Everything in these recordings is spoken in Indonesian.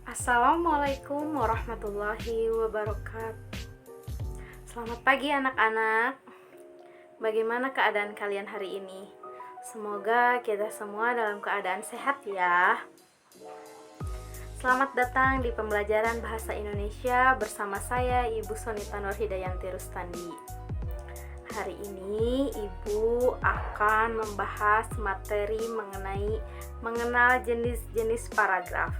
Assalamualaikum warahmatullahi wabarakatuh. Selamat pagi anak-anak. Bagaimana keadaan kalian hari ini? Semoga kita semua dalam keadaan sehat ya. Selamat datang di pembelajaran Bahasa Indonesia bersama saya Ibu Sonita Nurhidayanti Rustandi. Hari ini Ibu akan membahas materi mengenai mengenal jenis-jenis paragraf.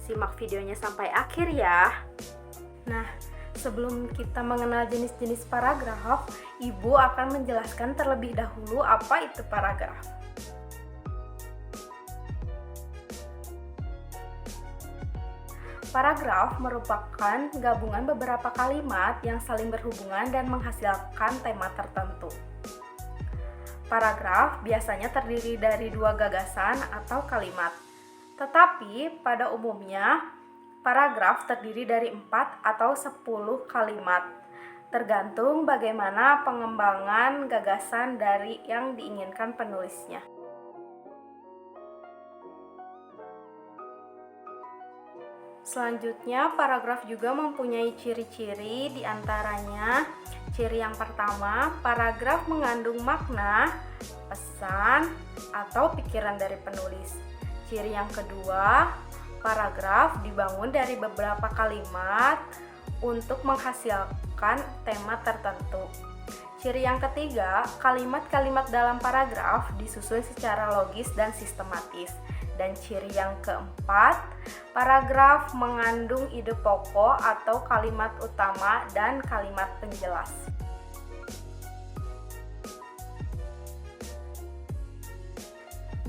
Simak videonya sampai akhir ya. Nah, sebelum kita mengenal jenis-jenis paragraf, Ibu akan menjelaskan terlebih dahulu apa itu paragraf. Paragraf merupakan gabungan beberapa kalimat yang saling berhubungan dan menghasilkan tema tertentu. Paragraf biasanya terdiri dari dua gagasan atau kalimat. Tetapi pada umumnya, paragraf terdiri dari 4 atau 10 kalimat, tergantung bagaimana pengembangan gagasan dari yang diinginkan penulisnya. Selanjutnya, paragraf juga mempunyai ciri-ciri, diantaranya ciri yang pertama, paragraf mengandung makna, pesan, atau pikiran dari penulis. Ciri yang kedua, paragraf dibangun dari beberapa kalimat untuk menghasilkan tema tertentu. Ciri yang ketiga, kalimat-kalimat dalam paragraf disusun secara logis dan sistematis. Dan ciri yang keempat, paragraf mengandung ide pokok atau kalimat utama dan kalimat penjelas.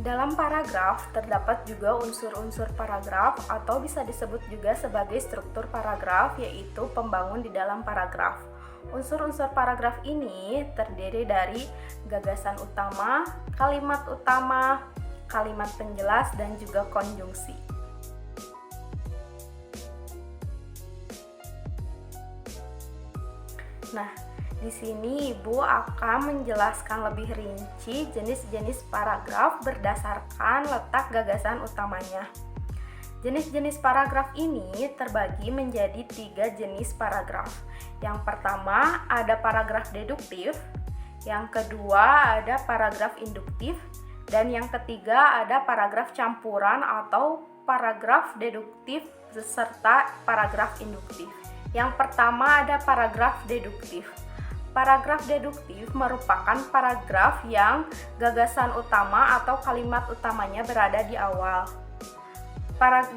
Dalam paragraf terdapat juga unsur-unsur paragraf atau bisa disebut juga sebagai struktur paragraf, yaitu pembangun di dalam paragraf. Unsur-unsur paragraf ini terdiri dari gagasan utama, kalimat penjelas, dan juga konjungsi. Nah, di sini Ibu akan menjelaskan lebih rinci jenis-jenis paragraf berdasarkan letak gagasan utamanya. Jenis-jenis paragraf ini terbagi menjadi 3 jenis paragraf. Yang pertama ada paragraf deduktif, yang kedua ada paragraf induktif, dan yang ketiga ada paragraf campuran atau paragraf deduktif beserta paragraf induktif. Yang pertama ada paragraf deduktif. Paragraf deduktif merupakan paragraf yang gagasan utama atau kalimat utamanya berada di awal.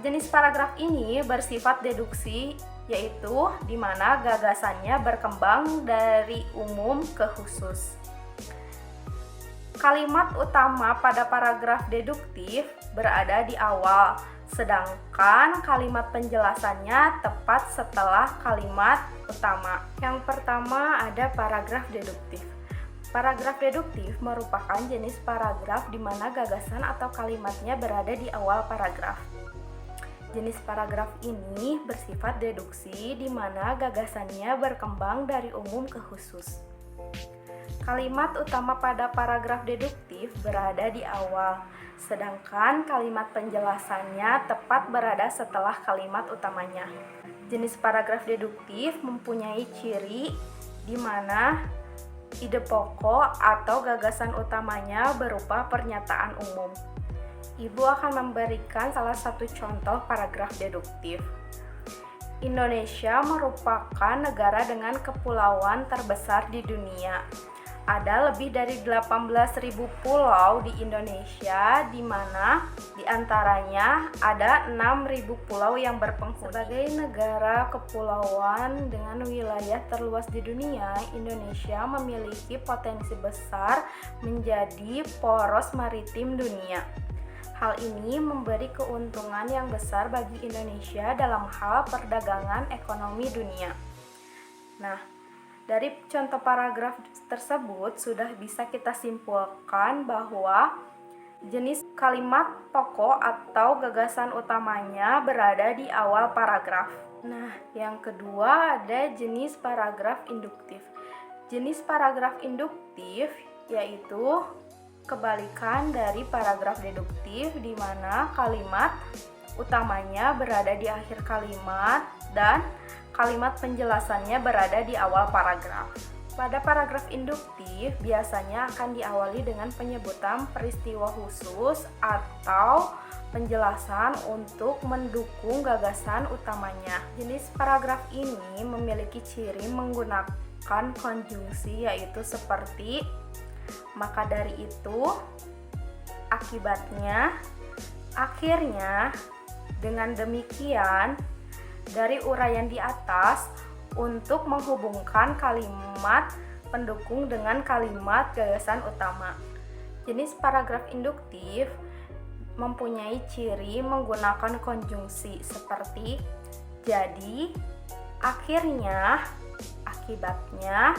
Jenis paragraf ini bersifat deduksi, yaitu di mana gagasannya berkembang dari umum ke khusus. Kalimat utama pada paragraf deduktif berada di awal, sedangkan kalimat penjelasannya tepat setelah kalimat utama. Yang pertama ada paragraf deduktif. Paragraf deduktif merupakan jenis paragraf di mana gagasan atau kalimatnya berada di awal paragraf. Jenis paragraf ini bersifat deduksi di mana gagasannya berkembang dari umum ke khusus. Kalimat utama pada paragraf deduktif berada di awal, sedangkan kalimat penjelasannya tepat berada setelah kalimat utamanya. Jenis paragraf deduktif mempunyai ciri di mana ide pokok atau gagasan utamanya berupa pernyataan umum. Ibu akan memberikan salah satu contoh paragraf deduktif. Indonesia merupakan negara dengan kepulauan terbesar di dunia. Ada lebih dari 18.000 pulau di Indonesia, di mana diantaranya ada 6.000 pulau yang berpenghuni. Sebagai negara kepulauan dengan wilayah terluas di dunia, Indonesia memiliki potensi besar menjadi poros maritim dunia. Hal ini memberi keuntungan yang besar bagi Indonesia dalam hal perdagangan ekonomi dunia. Nah, dari contoh paragraf tersebut sudah bisa kita simpulkan bahwa jenis kalimat pokok atau gagasan utamanya berada di awal paragraf. Nah, yang kedua ada jenis paragraf induktif. Jenis paragraf induktif yaitu kebalikan dari paragraf deduktif, di mana kalimat utamanya berada di akhir kalimat dan kalimat penjelasannya berada di awal paragraf. Pada paragraf induktif biasanya akan diawali dengan penyebutan peristiwa khusus atau penjelasan untuk mendukung gagasan utamanya. Jenis paragraf ini memiliki ciri menggunakan konjungsi, yaitu seperti maka dari itu, akibatnya, akhirnya. Dengan demikian, dari uraian di atas untuk menghubungkan kalimat pendukung dengan kalimat gagasan utama. Jenis paragraf induktif mempunyai ciri menggunakan konjungsi seperti jadi, akhirnya, akibatnya,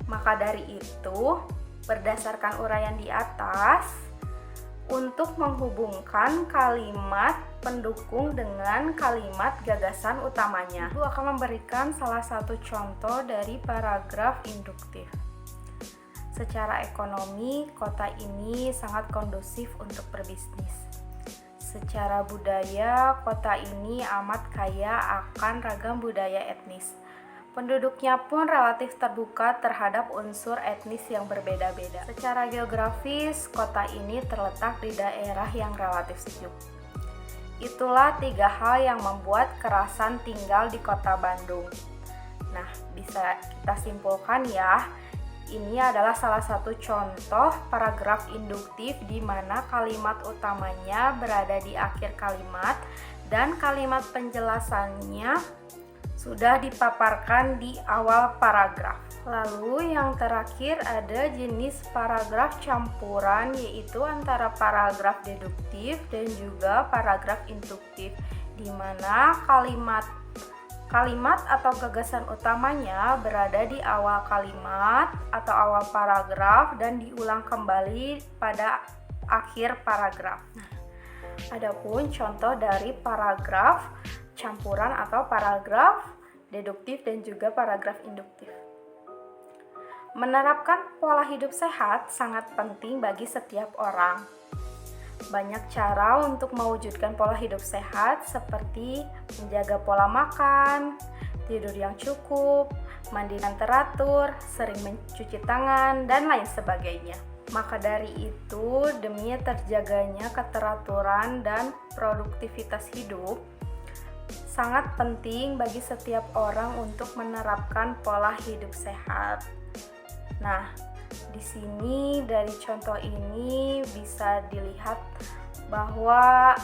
maka dari itu, berdasarkan uraian di atas, untuk menghubungkan kalimat pendukung dengan kalimat gagasan utamanya. Ibu akan memberikan salah satu contoh dari paragraf induktif. Secara ekonomi, kota ini sangat kondusif untuk berbisnis. Secara budaya, kota ini amat kaya akan ragam budaya etnis. Penduduknya pun relatif terbuka terhadap unsur etnis yang berbeda-beda. Secara geografis, kota ini terletak di daerah yang relatif sejuk. Itulah 3 hal yang membuat kerasan tinggal di kota Bandung. Nah, bisa kita simpulkan ya, ini adalah salah satu contoh paragraf induktif di mana kalimat utamanya berada di akhir kalimat dan kalimat penjelasannya sudah dipaparkan di awal paragraf. Lalu yang terakhir ada jenis paragraf campuran, yaitu antara paragraf deduktif dan juga paragraf induktif, di mana kalimat atau gagasan utamanya berada di awal kalimat atau awal paragraf dan diulang kembali pada akhir paragraf. Adapun contoh dari paragraf campuran atau paragraf deduktif dan juga paragraf induktif. Menerapkan pola hidup sehat sangat penting bagi setiap orang. Banyak cara untuk mewujudkan pola hidup sehat seperti menjaga pola makan, tidur yang cukup, mandi yang teratur, sering mencuci tangan, dan lain sebagainya. Maka dari itu, demi terjaganya keteraturan dan produktivitas hidup, sangat penting bagi setiap orang untuk menerapkan pola hidup sehat. Nah, di sini dari contoh ini bisa dilihat bahwa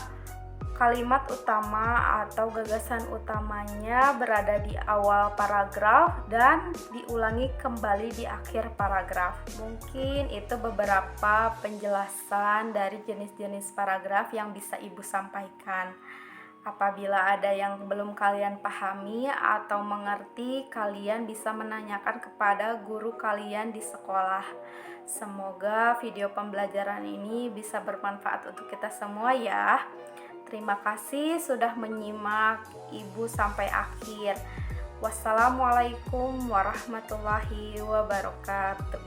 kalimat utama atau gagasan utamanya berada di awal paragraf dan diulangi kembali di akhir paragraf. Mungkin itu beberapa penjelasan dari jenis-jenis paragraf yang bisa Ibu sampaikan. Apabila ada yang belum kalian pahami atau mengerti, kalian bisa menanyakan kepada guru kalian di sekolah. Semoga video pembelajaran ini bisa bermanfaat untuk kita semua ya. Terima kasih sudah menyimak Ibu sampai akhir. Wassalamualaikum warahmatullahi wabarakatuh.